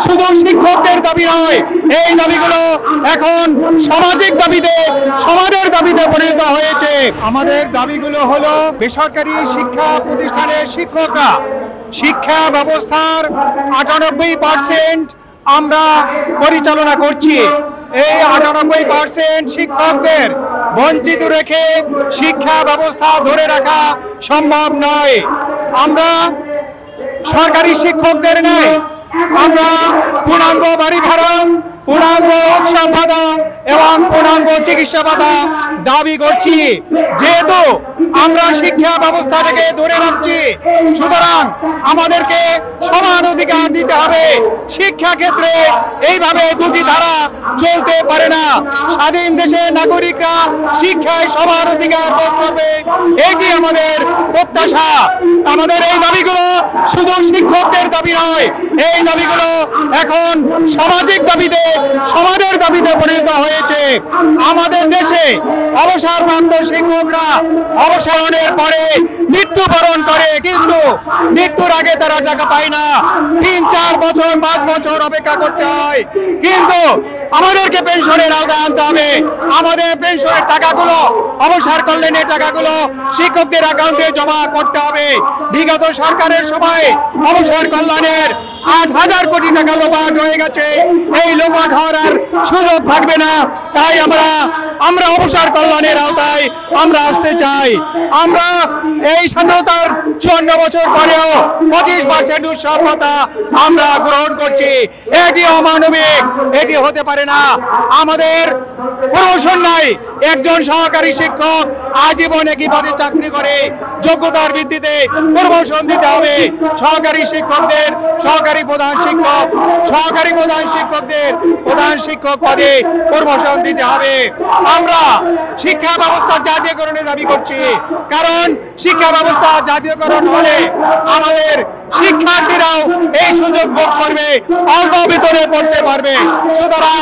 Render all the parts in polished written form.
শুধু শিক্ষকদের দাবি নয়, এই দাবিগুলো এখন সামাজিক দাবিতে, সমাজের দাবিতে পরিণত হয়েছে। আমাদের দাবিগুলো হলো বেসরকারি শিক্ষা প্রতিষ্ঠানের শিক্ষকরা শিক্ষা ব্যবস্থার 98% আমরা পরিচালনা করছি। এই 98% শিক্ষকদের বঞ্চিত রেখে শিক্ষা ব্যবস্থা ধরে রাখা সম্ভব নয়। আমরা সরকারি শিক্ষকদের নয়, আমরা পূর্ণাঙ্গ বাড়ি ভাড়া, পূর্ণাঙ্গ উৎসব ভাতা এবং পূর্ণাঙ্গ চিকিৎসা ভাতা দাবি করছি। যেহেতু আমরা শিক্ষা ব্যবস্থাটাকে ধরে রাখছি, সুতরাং আমাদেরকে সমান অধিকার দিতে হবে। শিক্ষা ক্ষেত্রে এইভাবে দুটি ধারা চলতে পারে না। স্বাধীন দেশের নাগরিকরা শিক্ষায় সমান অধিকার ভোগ করবে, এটি আমাদের প্রত্যাশা। আমাদের এই দাবিগুলো শুধু শিক্ষকদের দাবি নয়, এই দাবিগুলো এখন সামাজিক দাবিতে, সমাজের দাবিতে পরিণত হয়েছে। আমাদের দেশে অবসরপ্রাপ্ত শিক্ষকরা অবসরের পরে মৃত্যুবরণ করে, কিন্তু মৃত্যুর আগে তারা টাকা পায় না। 3-4 বছর 5 বছর অপেক্ষা করতে হয়। কিন্তু আমাদেরকে পেনশনের আওতায় আনতে হবে। আমাদের পেনশনের টাকাগুলো, অবসর কল্যাণের টাকাগুলো শিক্ষকদের অ্যাকাউন্টে জমা করতে হবে। বিগত সরকারের সময় অবসর কল্যাণের 8,000 কোটি টাকা লোপাট হয়ে গেছে। এই লোপাট হওয়ার আর সুযোগ থাকবে না। তাই আমরা অবসর কল্যাণের আওতায় আমরা আসতে চাই। আমরা এই স্বাধীনতার 54 বছর পরেও 25% উৎসব ভাতা আমরা গ্রহণ করছি। এটি অমানবিক, এটি হতে পারে না। আমাদের প্রমোশন নাই। একজন সহকারী শিক্ষক আজীবন একই পদে চাকরি করে, যোগ্যতার ভিত্তিতে প্রমোশন দিতে হবে। সহকারী শিক্ষকদের সহকারী প্রধান শিক্ষক, সহকারী প্রধান শিক্ষকদের প্রধান শিক্ষক পদে প্রমোশন দিতে হবে। আমরা শিক্ষা ব্যবস্থা জাতীয়করণের দাবি করছি, কারণ শিক্ষা ব্যবস্থা জাতীয়করণ হলে আমাদের শিক্ষার্থীরাও এই সুযোগ ভোগ করবে, অল্প বেতনে পড়তে পারবে। সুতরাং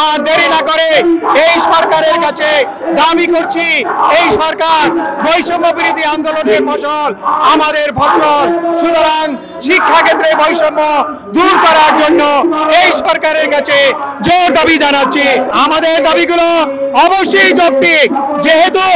আর দেরি না করে এই সরকারের কাছে দাবি করছি, এই সরকার বৈষম্য বিরোধী আন্দোলনের ফসল, আমাদের ফসল। সুতরাং শিক্ষাক্ষেত্রে বৈষম্য দূর করার জন্য এই সরকারের কাছে জোর দাবি জানাচ্ছি। আমাদের দাবিগুলো অবশ্যই যৌক্তিক। যেহেতু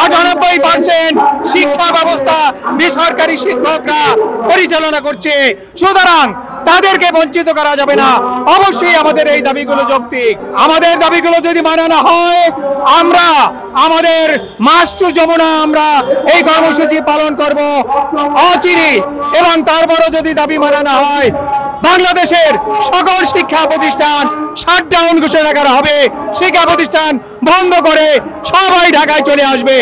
98% শিক্ষা ব্যবস্থা বেসরকারি শিক্ষকরা পরিচালনা করছে, সুতরাং তাদেরকে বঞ্চিত করা যাবে না। অবশ্যই আমাদের এই দাবিগুলো যৌক্তিক। আমাদের দাবিগুলো যদি মানানো হয়, আমরা আমাদের মার্চ টু যমুনা আমরা এই কর্মসূচি পালন করব অচিরে। এবং তারপরও যদি দাবি মানানো হয়, বাংলাদেশের সকল শিক্ষা প্রতিষ্ঠান শাটডাউন ঘোষণা করা হবে। শিক্ষা প্রতিষ্ঠান বন্ধ করে সবাই ঢাকায় চলে আসবে।